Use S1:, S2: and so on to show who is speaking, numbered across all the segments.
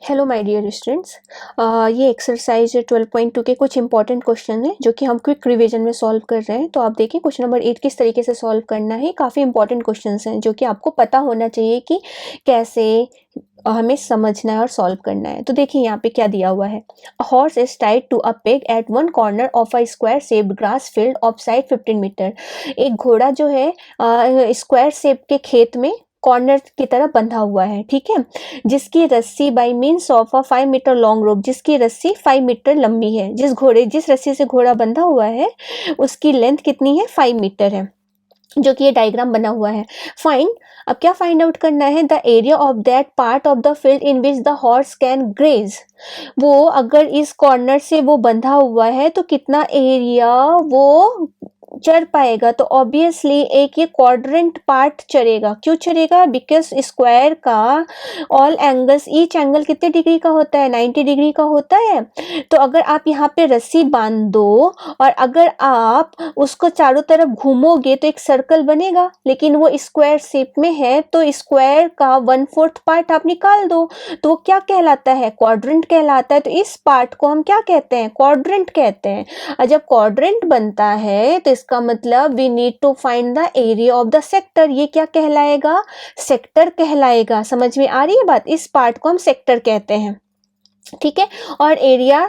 S1: Hello my dear students. ये exercise 12.2 के कुछ इंपॉर्टेंट क्वेश्चन हैं जो कि हम क्विक रिवीजन में सॉल्व कर रहे हैं। तो आप देखिए क्वेश्चन नंबर 8 किस तरीके से सॉल्व करना है। काफ़ी इंपॉर्टेंट क्वेश्चंस हैं जो कि आपको पता होना चाहिए कि कैसे हमें समझना है और सॉल्व करना है। तो देखिए यहाँ पे क्या दिया हुआ है। A horse is tied to a peg at one corner of a square shaped grass field of side 15 meter. एक घोड़ा जो है स्क्वायर शेप के खेत में कॉर्नर की तरह बंधा हुआ है, ठीक है, जिसकी रस्सी by means of a 5 meter long rope, जिसकी रस्सी 5 मीटर लंबी है। जिस रस्सी से घोड़ा बंधा हुआ है उसकी लेंथ कितनी है, 5 मीटर है, जो कि ये डायग्राम बना हुआ है। फाइंड, अब क्या फाइंड आउट करना है, the area of that part of the field in which the horse can graze. वो अगर इस कॉर्नर से वो बंधा हुआ है तो कितना एरिया वो चढ़ पाएगा। तो ऑब्वियसली एक ये क्वाड्रेंट पार्ट चढ़ेगा। क्यों चढ़ेगा? बिकॉज स्क्वायर का ऑल एंगल्स, ईच एंगल कितने डिग्री का होता है, 90 डिग्री का होता है। तो अगर आप यहाँ पे रस्सी बांध दो और अगर आप उसको चारों तरफ घूमोगे तो एक सर्कल बनेगा, लेकिन वो स्क्वायर शेप में है तो स्क्वायर का 1/4 पार्ट आप निकाल दो तो वो क्या कहलाता है, क्वाड्रेंट कहलाता है। तो इस पार्ट को हम क्या कहते हैं, क्वाड्रेंट कहते हैं। और जब क्वाड्रेंट बनता है तो इसका मतलब we need to find the area of the sector. ये क्या कहलाएगा, सेक्टर कहलाएगा। समझ में आ रही है बात? इस पार्ट को हम सेक्टर कहते हैं, ठीक है। और एरिया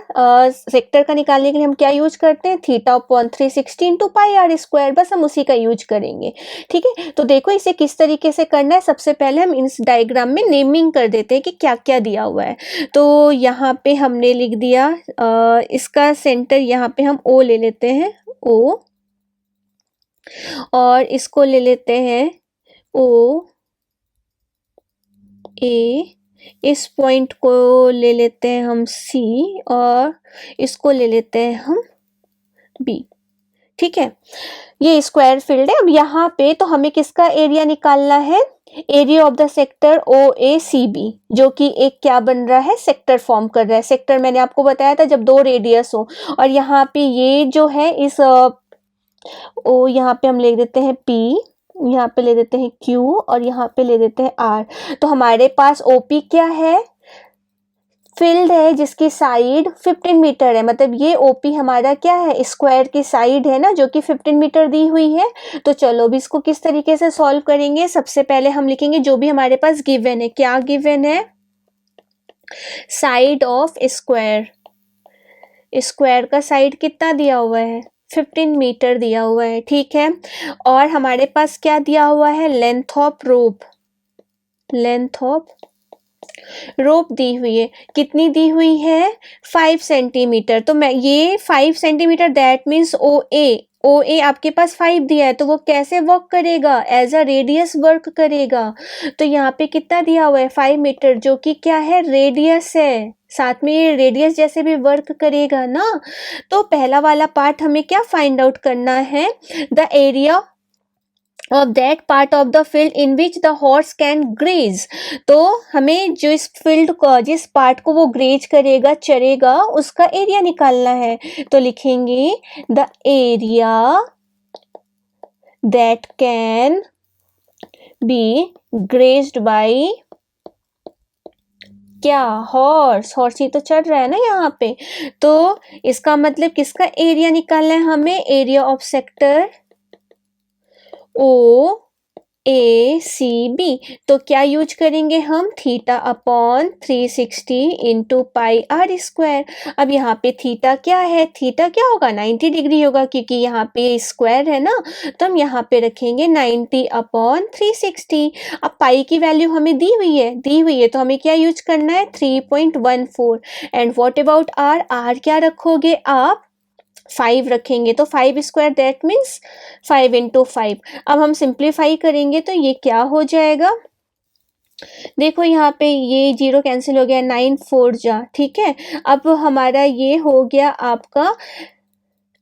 S1: सेक्टर का निकालने के लिए हम क्या यूज करते हैं, theta upon 360 into pi r square, बस हम उसी का यूज करेंगे, ठीक है। तो देखो इसे किस तरीके से करना है। सबसे पहले हम इस डायग्राम में नेमिंग कर देते हैं कि क्या क्या दिया हुआ है। तो यहाँ पे हमने लिख दिया इसका सेंटर, यहाँ पे हम ओ ले लेते हैं, ओ, और इसको ले लेते हैं ओ ए, इस पॉइंट को ले लेते हैं हम सी, और इसको ले लेते हैं हम बी, ठीक है। ये स्क्वायर फील्ड है। अब यहाँ पे तो हमें किसका एरिया निकालना है, area of the sector O A C B, जो कि एक क्या बन रहा है, सेक्टर फॉर्म कर रहा है। सेक्टर मैंने आपको बताया था जब दो रेडियस हो। और यहाँ पे ये जो है इस ओ, यहाँ पे हम ले देते हैं P, यहाँ पे ले देते हैं Q, और यहाँ पे ले देते हैं R। तो हमारे पास OP क्या है, फील्ड है जिसकी साइड 15 मीटर है। मतलब ये OP हमारा क्या है, स्क्वायर की साइड है ना, जो कि 15 मीटर दी हुई है। तो चलो भी इसको किस तरीके से सॉल्व करेंगे। सबसे पहले हम लिखेंगे जो भी हमारे पास गिवन है। क्या गिवन है, साइड ऑफ स्क्वायर, स्क्वायर का साइड कितना दिया हुआ है, 15 मीटर दिया हुआ है, ठीक है। और हमारे पास क्या दिया हुआ है, length of rope, length of rope दी हुई है। कितनी दी हुई है, 5 सेंटीमीटर। तो मैं ये 5 सेंटीमीटर दैट मीन्स ओ ए आपके पास 5 दिया है, तो वो कैसे वर्क करेगा, एज अ रेडियस वर्क करेगा। तो यहाँ पे कितना दिया हुआ है, 5 मीटर, जो कि क्या है, रेडियस है। साथ में ये रेडियस जैसे भी वर्क करेगा ना। तो पहला वाला पार्ट हमें क्या फाइंड आउट करना है, the area of that part of the field in which the horse can graze. तो हमें जो इस फील्ड को, जिस पार्ट को वो ग्रेज करेगा, चरेगा, उसका एरिया निकालना है। तो लिखेंगे the area that can be grazed by क्या, हॉर्स। हॉर्स ही तो चढ़ रहा है ना यहाँ पे। तो इसका मतलब किसका एरिया निकालना है हमें, area of sector O A C B. तो क्या यूज करेंगे हम, theta upon 360 into pi r square. अब यहाँ पे थीटा क्या है, थीटा क्या होगा, 90 डिग्री होगा, क्योंकि यहाँ पे स्क्वायर है ना। तो हम यहाँ पे रखेंगे 90 अपॉन 360। अब पाई की वैल्यू हमें दी हुई है तो हमें क्या यूज करना है, 3.14। And what about r, r क्या रखोगे आप, 5 रखेंगे। तो 5 स्क्वायर दैट मीन्स 5 इंटू 5। अब हम सिंप्लीफाई करेंगे तो ये क्या हो जाएगा, देखो यहाँ पे ये 0 कैंसिल हो गया, 9 4 जा, ठीक है। अब हमारा ये हो गया आपका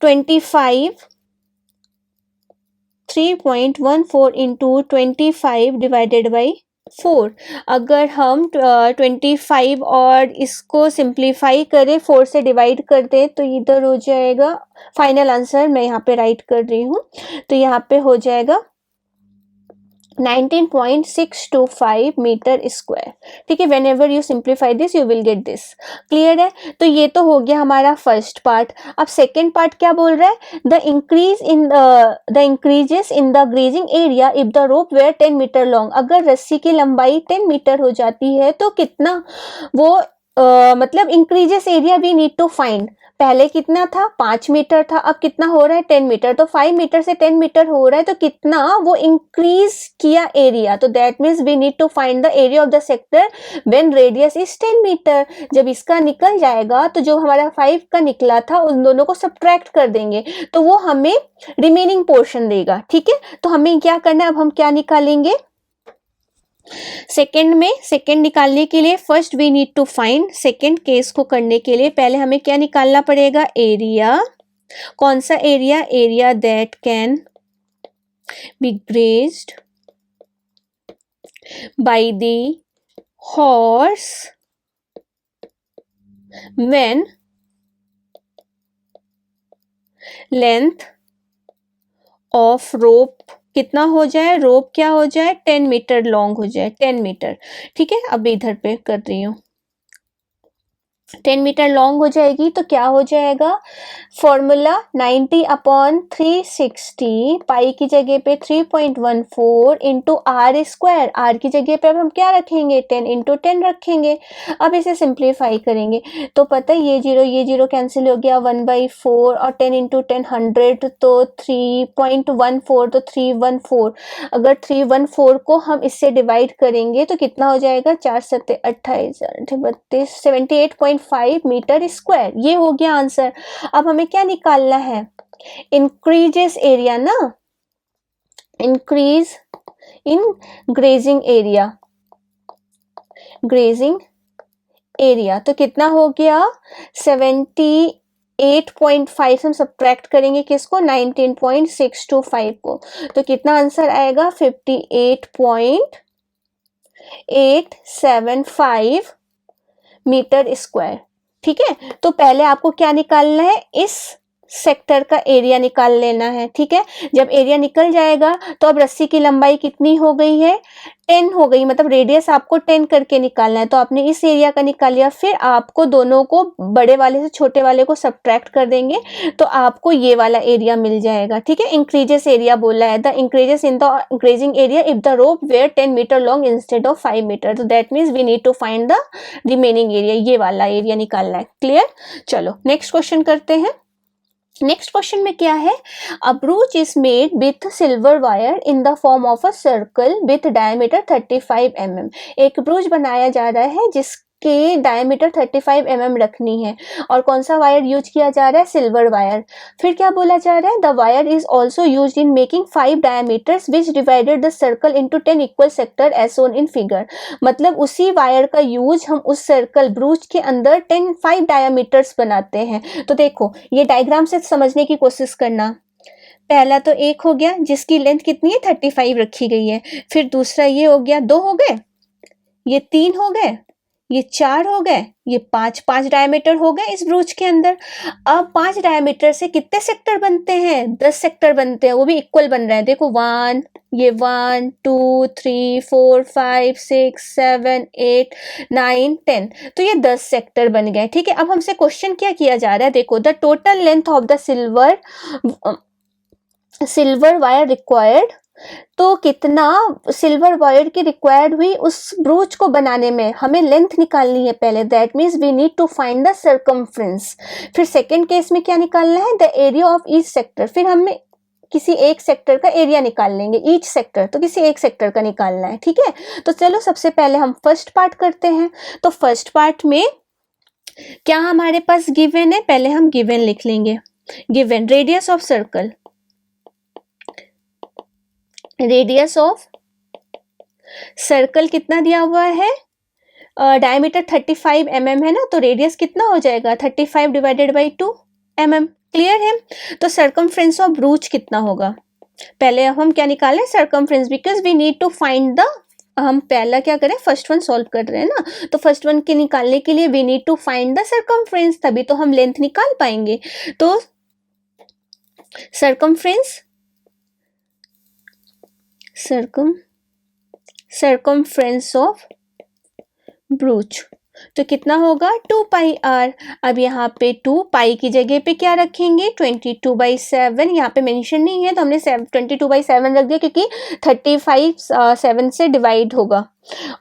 S1: 25, 3.14 इंटू 25 डिवाइडेड बाई 4। अगर हम 25 और इसको सिंप्लीफाई करें, 4 से डिवाइड कर दें, तो इधर हो जाएगा फाइनल आंसर, मैं यहाँ पे राइट कर रही हूँ। तो यहाँ पे हो जाएगा 19.625 मीटर स्क्वायर। ठीक है, whenever you simplify this you will get this. Clear है? तो ये तो हो गया हमारा फर्स्ट पार्ट। अब सेकेंड पार्ट क्या बोल रहा है? The increases in the grazing area if the rope were 10 metre long. अगर रस्सी की लंबाई 10 मीटर हो जाती है तो कितना वो मतलब increases area we need to find. पहले कितना था? 5 मीटर था, अब कितना हो रहा है? 10 मीटर। तो 5 मीटर से 10 मीटर हो रहा है, तो कितना वो इंक्रीज किया एरिया। तो that means we need to find the area of the sector when radius is 10 meter. जब इसका निकल जाएगा तो जो हमारा 5 का निकला था उन दोनों को सब्ट्रैक्ट कर देंगे तो वो हमें रिमेनिंग पोर्शन देगा। ठीक है, तो हमें क्या करना है? अब हम क्या निकालेंगे सेकेंड में? सेकेंड निकालने के लिए first we need to find, second case को करने के लिए पहले हमें क्या निकालना पड़ेगा? एरिया। कौन सा area? Area that can be grazed by the horse when length of रोप कितना हो जाए? रोप क्या हो जाए? 10 मीटर लॉन्ग हो जाए, 10 मीटर। ठीक है, अब इधर पे कर रही हूँ, 10 मीटर लॉन्ग हो जाएगी तो क्या हो जाएगा? फॉर्मूला 90/360, पाई की जगह पे 3.14 इंटू आर स्क्वायर। आर की जगह पे अब हम क्या रखेंगे? 10 इंटू 10 रखेंगे। अब इसे सिंप्लीफाई करेंगे तो पता है ये जीरो कैंसिल हो गया, 1/4 और 10 इंटू 10 100 तो 3.14 तो 314। अगर 314 को हम इससे डिवाइड करेंगे तो कितना हो जाएगा? 4 7 28 32 78.5 मीटर स्क्वायर। ये हो गया आंसर। अब हमें क्या निकालना है? इंक्रीजेस एरिया ना, increase in grazing area, grazing area. तो कितना हो गया? 78.5 हम सब्ट्रैक्ट करेंगे किसको? 19.625 को। तो कितना आंसर आएगा? 58.875 मीटर स्क्वायर। ठीक है, तो पहले आपको क्या निकालना है? इस सेक्टर का एरिया निकाल लेना है। ठीक है, जब एरिया निकल जाएगा तो अब रस्सी की लंबाई कितनी हो गई है? 10 हो गई, मतलब रेडियस आपको 10 करके निकालना है। तो आपने इस एरिया का निकाल लिया, फिर आपको दोनों को बड़े वाले से छोटे वाले को सब्ट्रैक्ट कर देंगे तो आपको ये वाला एरिया मिल जाएगा। ठीक है, इंक्रीजेस एरिया बोला है, the increases in the increasing area if the rope were 10 metre long instead of 5 metre. तो that means we need to find the remaining area, ये वाला एरिया निकालना है। क्लियर? चलो नेक्स्ट क्वेश्चन करते हैं। नेक्स्ट क्वेश्चन में क्या है? A brooch is made with silver wire in the form of a circle with diameter 35 mm। एक ब्रूच बनाया जा रहा है जिसके डायमीटर 35 mm रखनी है और कौन सा वायर यूज किया जा रहा है? Silver wire. फिर क्या बोला जा रहा है? The wire is also use in making 5 diameters which divided the circle into 10 equal sector as shown in figure. मतलब उसी वायर का यूज हम उस सर्कल ब्रूच के अंदर 5 डायमीटर्स बनाते हैं। तो देखो ये डायग्राम से समझने की कोशिश करना। पहला तो एक हो गया जिसकी लेंथ कितनी है? 35 रखी गई है। फिर दूसरा ये हो गया, 2 हो गए, ये 3 हो गए, ये 4 हो गए, ये 5 डायमीटर हो गए इस ब्रूच के अंदर। अब 5 डायमीटर से कितने सेक्टर बनते हैं? 10 सेक्टर बनते हैं, वो भी इक्वल बन रहे हैं। देखो 1, ये 1 2 3 4 5 6 7 8 9 10, तो ये 10 सेक्टर बन गए। ठीक है, अब हमसे क्वेश्चन क्या किया जा रहा है? देखो the total length of the silver wire required. तो कितना सिल्वर वायर की रिक्वायर्ड हुई उस ब्रूच को बनाने में? हमें लेंथ निकालनी है पहले, that means we need to find the circumference. फिर सेकेंड केस में क्या निकालना है? The area of each sector. फिर हमें किसी एक सेक्टर का एरिया निकाल लेंगे, ईच सेक्टर, तो किसी एक सेक्टर का निकालना है। ठीक है, तो चलो सबसे पहले हम फर्स्ट पार्ट करते हैं। तो फर्स्ट पार्ट में क्या हमारे पास गिवन है? पहले हम गिवन लिख लेंगे। Given radius of circle, radius of circle कितना दिया हुआ है? डायमीटर 35 mm है ना, तो रेडियस कितना हो जाएगा? 35 डिवाइडेड बाई 2 mm। क्लियर है? तो सर्कमफ्रेंस ऑफ ब्रूच कितना होगा? पहले हम क्या निकालें? Circumference, because we need to find the, हम पहला क्या करें? फर्स्ट वन सॉल्व कर रहे हैं ना, तो फर्स्ट वन के निकालने के लिए we need to find the circumference, तभी तो हम लेंथ निकाल पाएंगे। तो सर्कमफ्रेंस सर्कमफ्रेंस ऑफ ब्रूच, तो कितना होगा 2 पाई आर। अब यहाँ पे 2 पाई की जगह पे क्या रखेंगे 22/7, यहाँ पे मेंशन नहीं है तो हमने 22/7 रख दिया क्योंकि 35 7 से डिवाइड होगा।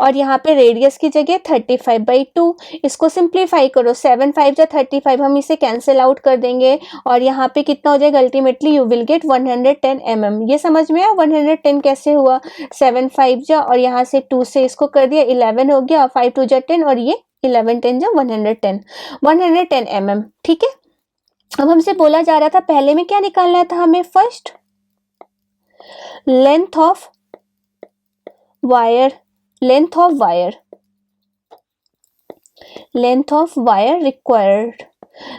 S1: और यहाँ पे रेडियस की जगह 35/2, इसको सिंप्लीफाई करो, 7 5 जा 35, हम इसे कैंसिल आउट कर देंगे और यहाँ पे कितना हो जाएगा ultimately you will gate 110 mm। ये समझ में आया 110 कैसे हुआ, 7 5 जा और यहाँ से 2 से इसको कर दिया 11 हो गया, 5 2 जा 10 और ये 11 10 जा 110 mm। ठीक है, अब हमसे बोला जा रहा था पहले में क्या निकालना था हमें, first length of wire, length of wire required.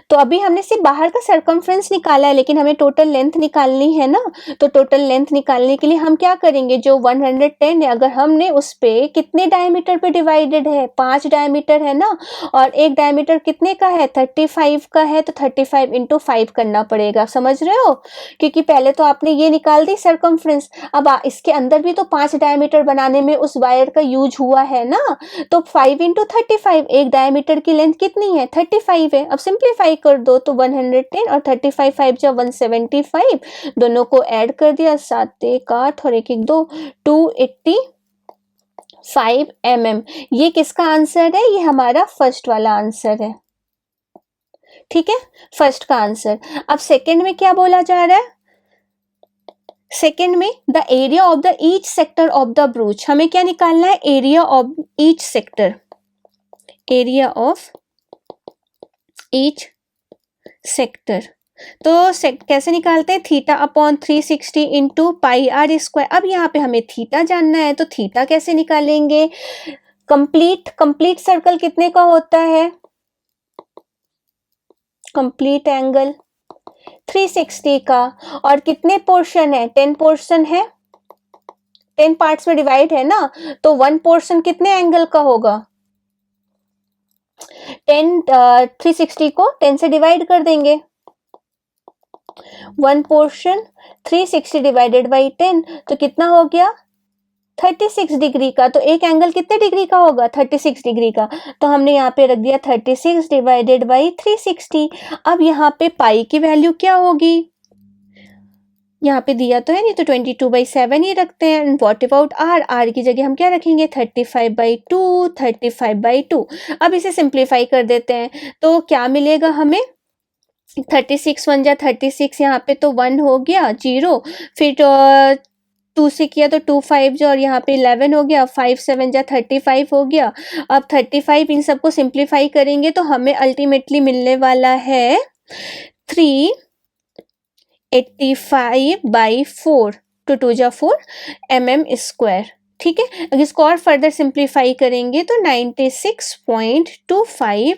S1: तो अभी हमने सिर्फ बाहर का सर्कमफ्रेंस निकाला है लेकिन हमें टोटल लेंथ निकालनी है ना, तो टोटल लेंथ निकालने के लिए हम क्या करेंगे, जो 110 है अगर हमने उस पे कितने डायमीटर पे डिवाइडेड है, 5 डायमीटर है ना, और एक डायमीटर कितने का है 35 का है, तो 35 × 5 करना पड़ेगा, समझ रहे हो, क्योंकि पहले तो आपने ये निकाल दी सर्कमफ्रेंस, अब इसके अंदर भी तो 5 डायमीटर बनाने में उस वायर का यूज हुआ है ना, तो 5 × 35, एक डायमीटर की लेंथ कितनी है 35 है। अब सिंपलीफाई कर दो तो 110 और 35 5 जा 175, दोनों को ऐड कर दिया, 7 1 8 और 1 1 2, 285 mm। ये किसका आंसर है, ये हमारा फर्स्ट वाला आंसर है, ठीक है, फर्स्ट का आंसर। अब सेकंड में क्या बोला जा रहा है, सेकेंड में the area of the each sector of the ब्रूच, हमें क्या निकालना है, area of each sector, area of each sector. तो कैसे निकालते हैं, θ/360 × πr²। अब यहाँ पे हमें थीटा जानना है तो थीटा कैसे निकालेंगे, कंप्लीट सर्कल कितने का होता है, कंप्लीट एंगल 360 का, और कितने पोर्शन है 10 पोर्शन है, 10 पार्ट्स में डिवाइड है ना, तो 1 पोर्शन कितने एंगल का होगा 360 को 10 से डिवाइड कर देंगे, 1 पोर्शन 360 डिवाइडेड बाई 10 तो कितना हो गया 36 डिग्री का, तो एक एंगल कितने डिग्री का होगा 36 डिग्री का, तो हमने यहाँ पे रख दिया 36 डिवाइडेड बाई 360। अब यहाँ पे पाई की वैल्यू क्या होगी, यहाँ पे दिया तो है नहीं तो 22/7 ही रखते हैं, व्हाट अबाउट आर की जगह हम क्या रखेंगे 35/2। अब इसे सिंप्लीफाई कर देते हैं तो क्या मिलेगा हमें, 36 1 जा 36, यहाँ पे तो 1 हो गया 0, फिर 2 से किया तो 2 5 जो, और यहाँ पे 11 हो गया, 5 7 जा 35 हो गया। अब 35 इन सबको सिंप्लीफाई करेंगे तो हमें अल्टीमेटली मिलने वाला है 385/4, 2 2 जा 4 mm², ठीक है। अगर इसको और फर्दर सिंप्लीफाई करेंगे तो 96.25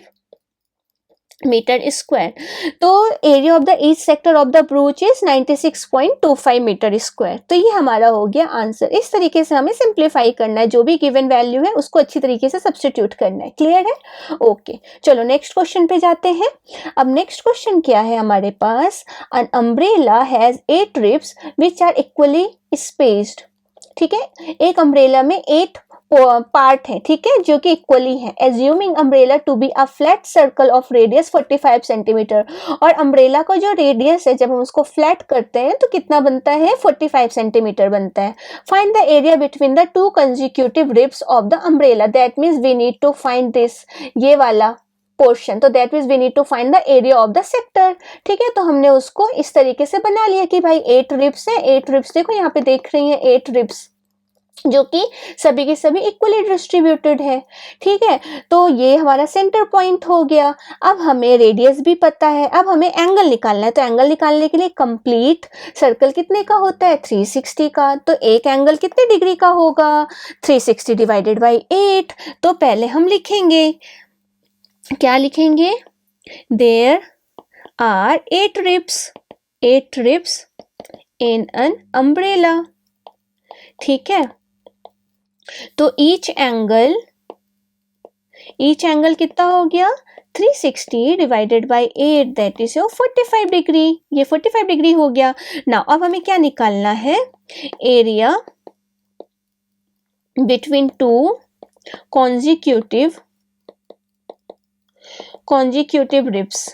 S1: मीटर स्क्वायर, तो area of the each sector of the brooch is 96.25 meter square. तो ये हमारा हो गया आंसर। इस तरीके से हमें सिंप्लीफाई करना है, जो भी गिवन वैल्यू है उसको अच्छी तरीके से सब्स्टिट्यूट करना है, क्लियर है, ओके। चलो नेक्स्ट क्वेश्चन पे जाते हैं। अब नेक्स्ट क्वेश्चन क्या है हमारे पास, an umbrella has 8 ribs which are equally spaced, ठीक है, एक अम्ब्रेला में 8 पार्ट है, ठीक है, जो कि इक्वली है। Assuming umbrella to be a flat circle of radius 45 centimeter, और अम्ब्रेला का जो रेडियस है जब हम उसको फ्लैट करते हैं तो कितना बनता है 45 सेंटीमीटर बनता है। Find the area between the 2 consecutive ribs of the umbrella, that means we need to find this, ये वाला पोर्शन, तो that means we need to find the area of the sector, ठीक है। तो हमने उसको इस तरीके से बना लिया कि भाई 8 रिब्स है, 8 रिब्स देखो यहाँ पे देख रही हैं 8 रिब्स जो कि सभी के सभी इक्वली डिस्ट्रीब्यूटेड है, ठीक है। तो ये हमारा सेंटर पॉइंट हो गया। अब हमें रेडियस भी पता है, अब हमें एंगल निकालना है, तो एंगल निकालने के लिए कंप्लीट सर्कल कितने का होता है 360 का, तो एक एंगल कितने डिग्री का होगा 360 डिवाइडेड बाई 8। तो पहले हम लिखेंगे, क्या लिखेंगे, there are 8 ribs in an umbrella, ठीक है। तो ईच एंगल कितना हो गया 360 divided by 8, that is 45 degree, ये 45 डिग्री हो गया। नाउ अब हमें क्या निकालना है, area between two consecutive ribs.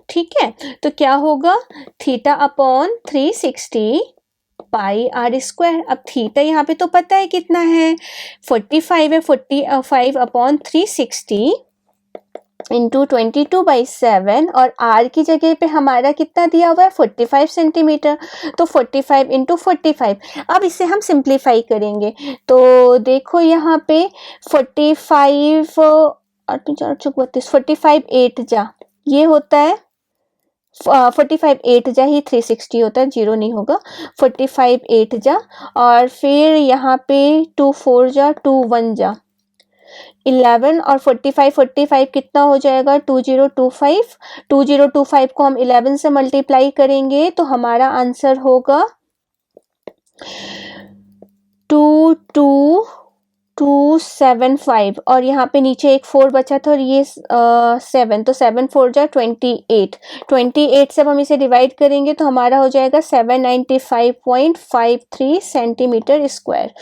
S1: ठीक है, तो क्या होगा, theta upon 360 pi r square. अब थीटा यहाँ पे तो पता है कितना है, 45 है, 45 अपॉन 360 इंटू 22/7, और आर की जगह पे हमारा कितना दिया हुआ है, 45 सेंटीमीटर, तो 45 इंटू 45। अब इसे हम सिंप्लीफाई करेंगे, तो देखो यहाँ पे 45 और 32 45 8 जा, ये होता है 45 8 जा ही 360 होता है, 0 नहीं होगा, 45 8 जा, और फिर यहाँ पे 2 4 जा, 2 1 जा, 11, और 45 कितना हो जाएगा, 2025 को हम 11 से मल्टीप्लाई करेंगे तो हमारा आंसर होगा 22275, और यहाँ पे नीचे एक 4 बचा था और ये 7, तो 7 4 जा 28 से हम इसे डिवाइड करेंगे तो हमारा हो जाएगा 795.53 सेंटीमीटर स्क्वायर।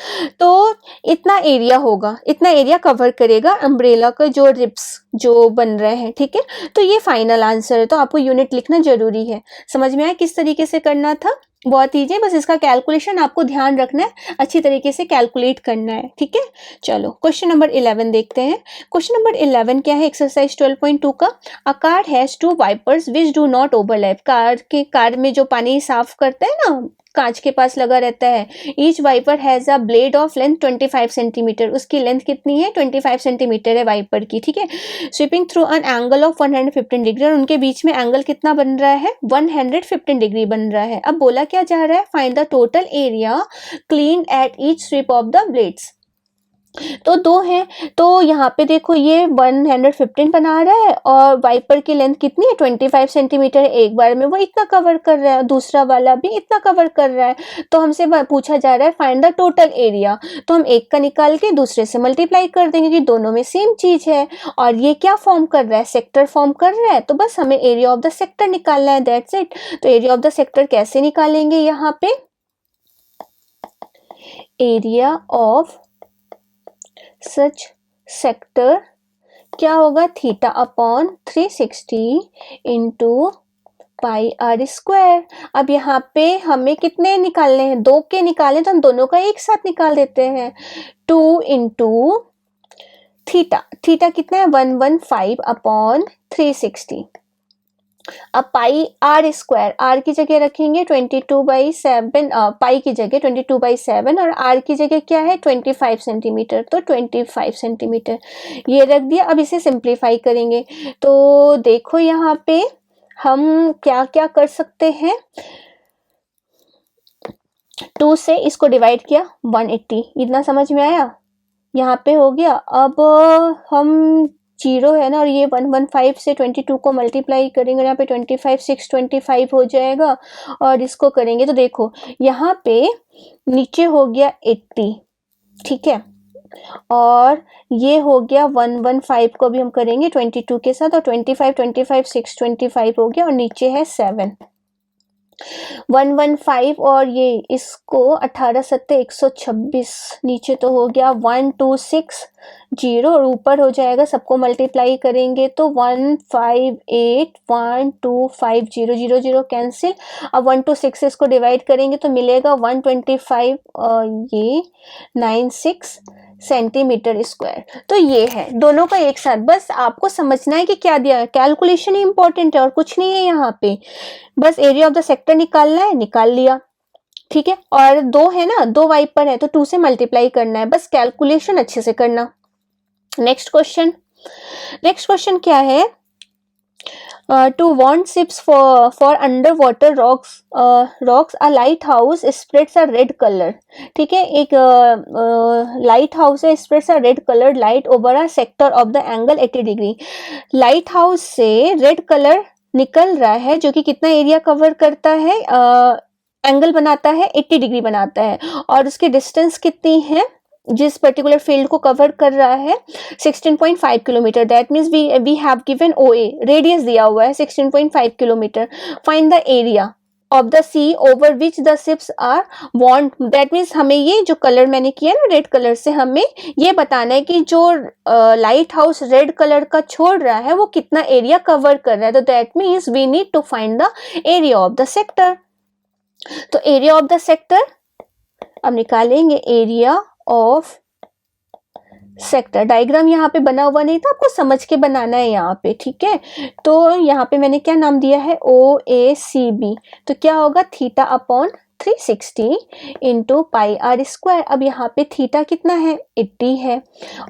S1: तो इतना एरिया होगा, इतना एरिया कवर करेगा अम्ब्रेला का जो रिब्स जो बन रहे हैं। ठीक है, तो ये फाइनल आंसर है, तो आपको यूनिट लिखना जरूरी है। समझ में आया किस तरीके से करना था, बहुत ईजी है, बस इसका कैलकुलेशन आपको ध्यान रखना है, अच्छी तरीके से कैलकुलेट करना है। ठीक है, चलो क्वेश्चन नंबर 11 देखते हैं। क्वेश्चन नंबर 11 क्या है, एक्सरसाइज 12.2 का। A car has 2 wipers which do not overlap. Car में जो पानी साफ करते हैं ना, कांच के पास लगा रहता है, each wiper has a blade of length 25 centimeter, उसकी लेंथ कितनी है, 25 सेंटीमीटर है वाइपर की। ठीक है, sweeping through an angle of 115 degree, और उनके बीच में एंगल कितना बन रहा है, 115 डिग्री बन रहा है। अब बोला क्या जा रहा है, find the total area clean at each sweep of the blades. तो 2 है, तो यहाँ पे देखो ये 115 बना रहा है और वाइपर की लेंथ कितनी है, 25 सेंटीमीटर है, एक बार में वो इतना कवर कर रहा है, दूसरा वाला भी इतना कवर कर रहा है। तो हमसे पूछा जा रहा है फाइंड द टोटल एरिया, तो हम एक का निकाल के दूसरे से मल्टीप्लाई कर देंगे कि दोनों में सेम चीज है, और ये क्या फॉर्म कर रहा है, सेक्टर फॉर्म कर रहा है, तो बस हमें एरिया ऑफ द सेक्टर निकालना है, दैट्स इट। तो एरिया ऑफ द सेक्टर कैसे निकालेंगे, यहाँ पे एरिया ऑफ सच सेक्टर क्या होगा, theta upon 360 into pi r square. अब यहाँ पे हमें कितने निकालने हैं, 2 के निकालें तो हम दोनों का एक साथ निकाल देते हैं, 2 इंटू थीटा कितना है, 115 अपॉन 360। अब पाई आर स्क्वायर, आर की जगह रखेंगे 22/7, पाई की जगह 22/7, और आर की जगह क्या है, 25 सेंटीमीटर, तो 25 सेंटीमीटर ये रख दिया। अब इसे सिंप्लीफाई करेंगे, तो देखो यहाँ पे हम क्या क्या कर सकते हैं, 2 से इसको डिवाइड किया 180, इतना समझ में आया, यहाँ पे हो गया। अब हम 0 है ना, और ये 115 से 22 को मल्टीप्लाई करेंगे, यहाँ पे 25 625 हो जाएगा, और इसको करेंगे तो देखो यहाँ पे नीचे हो गया 80। ठीक है, और ये हो गया 115 को भी हम करेंगे 22 के साथ, और 25 625 हो गया, और नीचे है 7, 115 और ये इसको 18 सत्ते 126, नीचे तो हो गया 1260, और ऊपर हो जाएगा, सबको मल्टीप्लाई करेंगे तो 1581250 कैंसिल। अब 126 इसको डिवाइड करेंगे तो मिलेगा 125, ये 96 सेंटीमीटर स्क्वायर। तो ये है दोनों का एक साथ, बस आपको समझना है कि क्या दिया है, कैलकुलेशन ही इंपॉर्टेंट है और कुछ नहीं है यहाँ पे, बस एरिया ऑफ द सेक्टर निकालना है, निकाल लिया। ठीक है, और 2 है ना, 2 वाइपर है तो 2 से मल्टीप्लाई करना है, बस कैलकुलेशन अच्छे से करना। नेक्स्ट क्वेश्चन क्या है, to warn ships for underwater rocks a lighthouse spreads a red color। ठीक है, एक लाइट हाउस है, spreads a red colored light over a sector of the angle 80 degree. Light house से रेड कलर निकल रहा है जो कि कितना एरिया कवर करता है, एंगल बनाता है 80 डिग्री बनाता है, और उसकी डिस्टेंस कितनी है, जिस पर्टिकुलर फील्ड को कवर कर रहा है 16.5 kilometer. That means we have given OA, radius दिया हुआ है 16.5 kilometer. Find the area, of the sea over which the ships are warned, that means हमें ये जो कलर मैंने किया ना रेड कलर से, हमें ये बताना है कि जो लाइट हाउस रेड कलर का छोड़ रहा है वो कितना एरिया कवर कर रहा है। तो that means we need to find the area of the sector. तो एरिया ऑफ द सेक्टर अब निकालेंगे, एरिया ऑफ सेक्टर। डायग्राम यहाँ पे बना हुआ नहीं था, आपको समझ के बनाना है यहाँ पे, ठीक है। तो यहाँ पे मैंने क्या नाम दिया है, OACB। तो क्या होगा, theta upon 360 into pi r square. अब यहाँ पे थीटा कितना है, 80 है,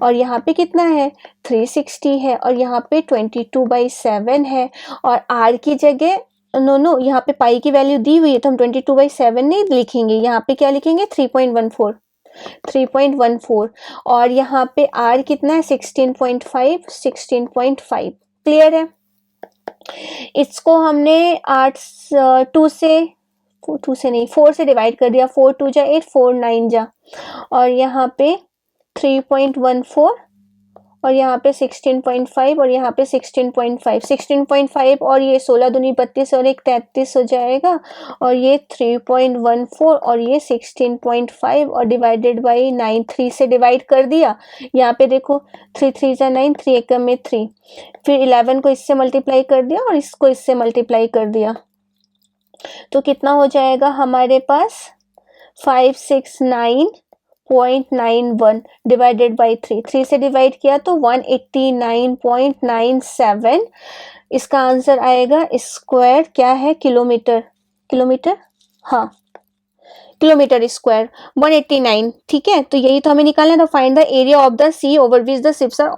S1: और यहाँ पे कितना है, 360 है, और यहाँ पे 22/7 है, और आर की जगह नो यहाँ पे पाई की वैल्यू दी हुई है, तो हम 22/7 नहीं लिखेंगे, यहाँ पे क्या लिखेंगे, 3.14 और यहाँ पे R कितना है, 16.5। क्लियर है। इसको हमने 4 से डिवाइड कर दिया, 4 2 जा 8, 4 9 जा, और यहाँ पे 3.14 और यहाँ पे 16.5 और यहाँ पे 16.5 और ये 16 दूनी 32 और एक 33 हो जाएगा, और ये 3.14 और ये 16.5 और डिवाइडेड बाई 9, 3 से डिवाइड कर दिया। यहाँ पे देखो 3 3 जा 9, 3 एकम में 3, फिर 11 को इससे मल्टीप्लाई कर दिया और इसको इससे मल्टीप्लाई कर दिया, तो कितना हो जाएगा हमारे पास 569.91 डिवाइडेड बाई 3 से डिवाइड किया तो 189.97। इसका आंसर आएगा, स्क्वायर क्या है, किलोमीटर, हाँ किलोमीटर स्क्वायर 189, ठीक है। तो यही तो हमें निकालना था, find the area of the sea over which the ships are.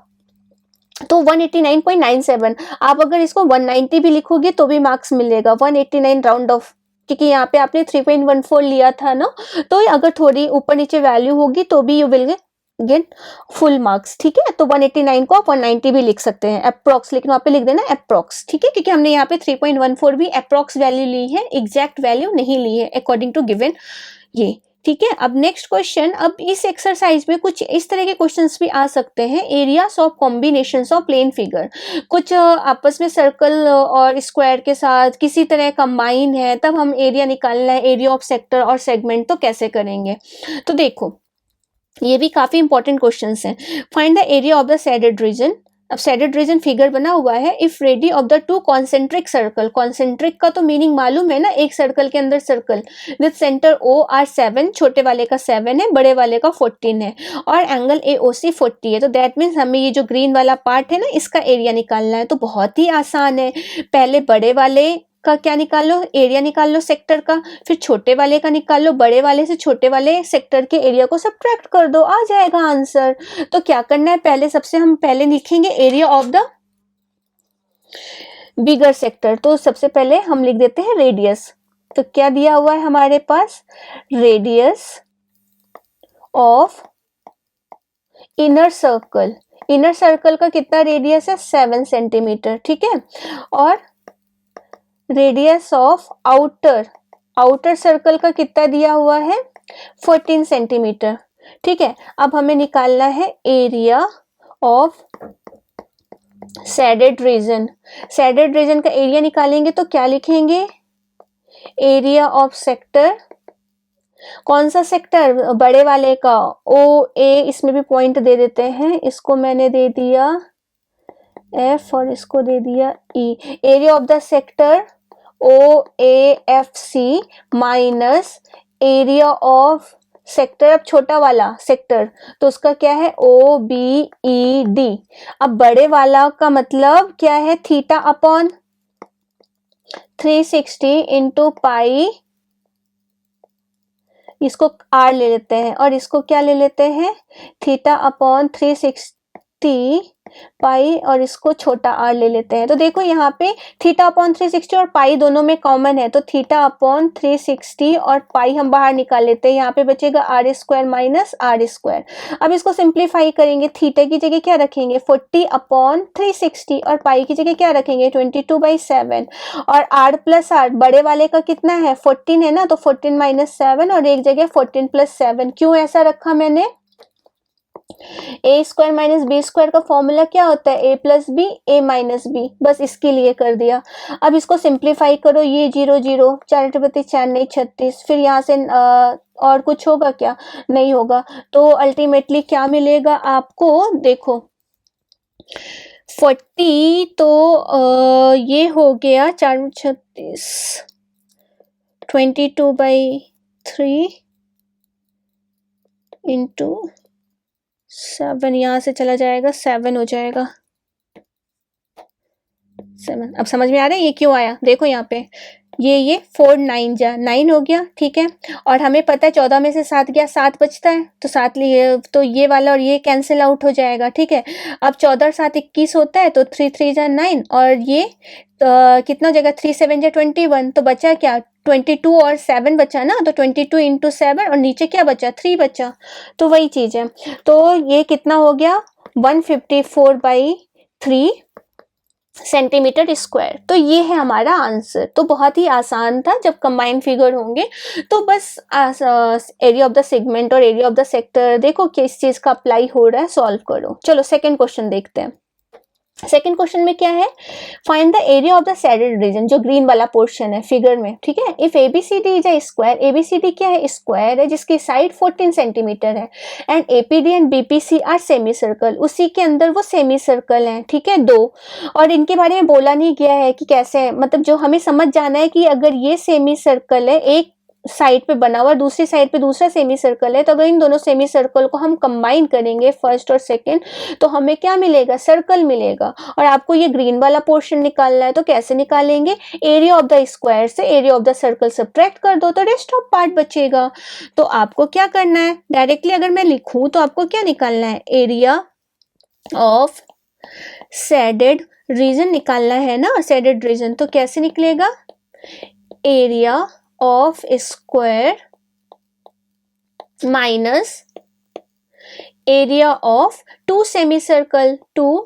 S1: तो 189.97, आप अगर इसको 190 भी लिखोगे तो भी मार्क्स मिलेगा, 189 राउंड ऑफ, क्योंकि यहाँ पे आपने 3.14 लिया था ना, तो अगर थोड़ी ऊपर नीचे वैल्यू होगी तो भी you will get full marks, ठीक है। तो 189 को आप 190 भी लिख सकते हैं अप्रोक्स, लेकिन वहाँ पे लिख देना अप्रोक्स, ठीक है, क्योंकि हमने यहाँ पे 3.14 भी अप्रोक्स वैल्यू ली है, एग्जैक्ट वैल्यू नहीं ली है अकॉर्डिंग टू गिवन ये, ठीक है। अब नेक्स्ट क्वेश्चन, अब इस एक्सरसाइज में कुछ इस तरह के क्वेश्चंस भी आ सकते हैं, areas of combinations of plane figure, कुछ आपस में सर्कल और स्क्वायर के साथ किसी तरह कंबाइन है, तब हम एरिया निकालना है, एरिया ऑफ सेक्टर और सेगमेंट, तो कैसे करेंगे। तो देखो ये भी काफी इंपॉर्टेंट क्वेश्चंस हैं। Find the area of the shaded reason. अब शेडेड रीजन फिगर बना हुआ है, if ready of the 2 concentric circle, concentric का तो मीनिंग मालूम है ना, एक सर्कल के अंदर circle, with center O r 7, छोटे वाले का 7 है, बड़े वाले का 14 है, और एंगल AOC 40 है। तो दैट मीन्स हमें ये जो ग्रीन वाला पार्ट है ना, इसका एरिया निकालना है। तो बहुत ही आसान है, पहले बड़े वाले का क्या निकाल लो, एरिया निकाल लो सेक्टर का, फिर छोटे वाले का निकाल लो, बड़े वाले से छोटे वाले सेक्टर के एरिया को सब्ट्रैक्ट कर दो, आ जाएगा आंसर। तो क्या करना है, पहले सबसे हम पहले लिखेंगे area of the bigger sector. तो सबसे पहले हम लिख देते हैं रेडियस। तो क्या दिया हुआ है हमारे पास, radius of inner circle, inner circle का कितना रेडियस है, 7 सेंटीमीटर, ठीक है। और रेडियस ऑफ आउटर सर्कल का कितना दिया हुआ है, 14 सेंटीमीटर, ठीक है। अब हमें निकालना है area of shaded region. Shaded region का एरिया निकालेंगे तो क्या लिखेंगे, एरिया ऑफ सेक्टर, कौन सा सेक्टर, बड़े वाले का, OA, इसमें भी पॉइंट दे देते हैं, इसको मैंने दे दिया F और इसको दे दिया E। Area of the sector OAFC minus area of sector, अब छोटा वाला सेक्टर तो उसका क्या है, OBED। अब बड़े वाला का मतलब क्या है, थीटा अपॉन 360 इंटू पाई, इसको R ले लेते हैं और इसको क्या ले लेते हैं, थीटा अपॉन 360 पाई, और इसको छोटा r ले लेते हैं। तो देखो यहाँ पे थीटा अपॉन 360 और पाई दोनों में कॉमन है, तो थीटा अपॉन 360 और पाई हम बाहर निकाल लेते हैं, यहाँ पे बचेगा r square minus r square. अब इसको सिंप्लीफाई करेंगे, थीटा की जगह क्या रखेंगे, 40 अपॉन 360 और पाई की जगह क्या रखेंगे, 22/7, और r प्लस r, बड़े वाले का कितना है, 14 है ना, तो 14 - 7 और एक जगह 14 + 7। क्यों ऐसा रखा मैंने, ए स्क्वायर माइनस बी स्क्वायर का फॉर्मूला क्या होता है, ए प्लस बी ए माइनस बी, बस इसके लिए कर दिया। अब इसको सिंप्लीफाई करो, ये 0 0 4 × 4 नहीं 36, फिर यहाँ से और कुछ होगा क्या, नहीं होगा। तो अल्टीमेटली क्या मिलेगा आपको, देखो 40, तो ये हो गया 4 36 22/3 इंटू 7, यहाँ से चला जाएगा 7 हो जाएगा 7। अब समझ में आ रहा है ये क्यों आया, देखो यहाँ पे ये 4 9 जा 9 हो गया, ठीक है। और हमें पता है 14 में से 7 गया, 7 बचता है, तो 7 लिए तो ये वाला और ये कैंसिल आउट हो जाएगा, ठीक है। अब 14 और 7 21 होता है, तो 3 3 जा 9, और ये कितना हो जाएगा, 3 7 जा 21, तो बचा क्या 22 और 7 बचा ना, तो 22 इंटू 7, और नीचे क्या बचा 3 बचा, तो वही चीज़ है। तो ये कितना हो गया 154/3 सेंटीमीटर स्क्वायर। तो ये है हमारा आंसर। तो बहुत ही आसान था, जब कंबाइन फिगर होंगे तो बस एरिया ऑफ द सेगमेंट और एरिया ऑफ द सेक्टर देखो किस चीज़ का अप्लाई हो रहा है, सॉल्व करो। चलो सेकंड क्वेश्चन देखते हैं। सेकेंड क्वेश्चन में क्या है, find the area of the shaded region, जो ग्रीन वाला पोर्शन है फिगर में, ठीक है। If ABCD is a square, ABCD क्या है, स्क्वायर है जिसकी साइड 14 सेंटीमीटर है, and APD and BPC are semicircle, उसी के अंदर वो सेमी सर्कल है, ठीक है, 2। और इनके बारे में बोला नहीं गया है कि कैसे है, मतलब जो हमें समझ जाना है कि अगर ये सेमी सर्कल है, एक साइड पे बना हुआ, दूसरी साइड पे दूसरा सेमी सर्कल है, तो अगर इन दोनों सेमी सर्कल को हम कंबाइन करेंगे फर्स्ट और सेकंड, तो हमें क्या मिलेगा, सर्कल मिलेगा। और आपको ये ग्रीन वाला पोर्शन निकालना है, तो कैसे निकालेंगे, एरिया ऑफ द स्क्वायर से area of the circle subtract कर दो, तो रेस्ट ऑफ पार्ट बचेगा। तो आपको क्या करना है, डायरेक्टली अगर मैं लिखूं तो आपको क्या निकालना है, एरिया ऑफ शेडेड रीजन निकालना है ना, शेडेड रीजन। तो कैसे निकलेगा, area of square minus area of two semicircle, two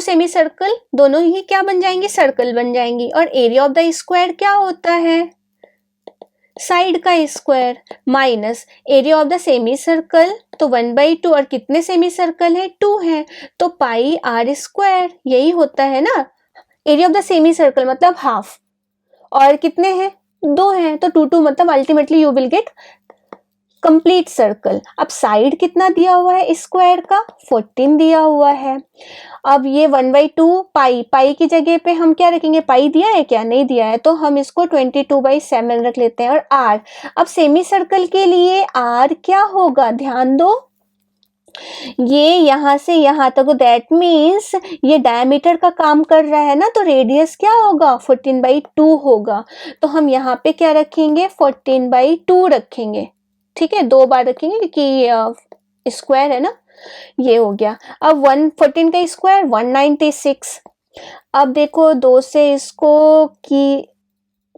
S1: semicircle दोनों ही क्या बन जाएंगे, सर्कल बन जाएंगी। और एरिया ऑफ द स्क्वायर क्या होता है, साइड का square, minus area of the semi circle, तो 1/2, और कितने सेमी सर्कल है, 2 है, तो पाई आर स्क्वायर, यही होता है ना। Area of the semi circle मतलब हाफ, और कितने हैं, 2 हैं, तो 2 2 मतलब ultimately you will get complete circle. अब साइड कितना दिया हुआ है स्क्वायर का, 14 दिया हुआ है। अब ये 1/2 पाई की जगह पे हम क्या रखेंगे, पाई दिया है क्या, नहीं दिया है, तो हम इसको 22/7 रख लेते हैं। और आर, अब सेमी सर्कल के लिए आर क्या होगा, ध्यान दो, ये यहां से यहां तक, दैट मीन्स ये डायमीटर का काम कर रहा है ना, तो रेडियस क्या होगा, 14/2 होगा। तो हम यहाँ पे क्या रखेंगे, 14/2 रखेंगे, ठीक है, 2 बार रखेंगे क्योंकि स्क्वायर है ना, ये हो गया। अब 114 का स्क्वायर 196। अब देखो 2 से इसको कि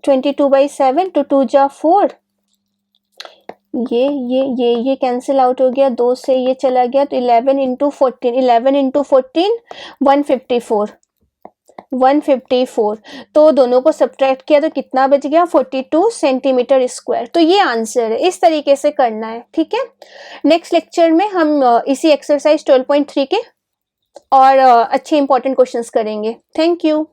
S1: 22/7, तो 2 जा 4, ये कैंसिल आउट हो गया, 2 से ये चला गया, तो 11 इंटू 14, 154। तो दोनों को सब्ट्रैक्ट किया तो कितना बच गया, 42 सेंटीमीटर स्क्वायर। तो ये आंसर है, इस तरीके से करना है, ठीक है। नेक्स्ट लेक्चर में हम इसी एक्सरसाइज 12.3 के और अच्छे इंपॉर्टेंट क्वेश्चंस करेंगे। Thank you.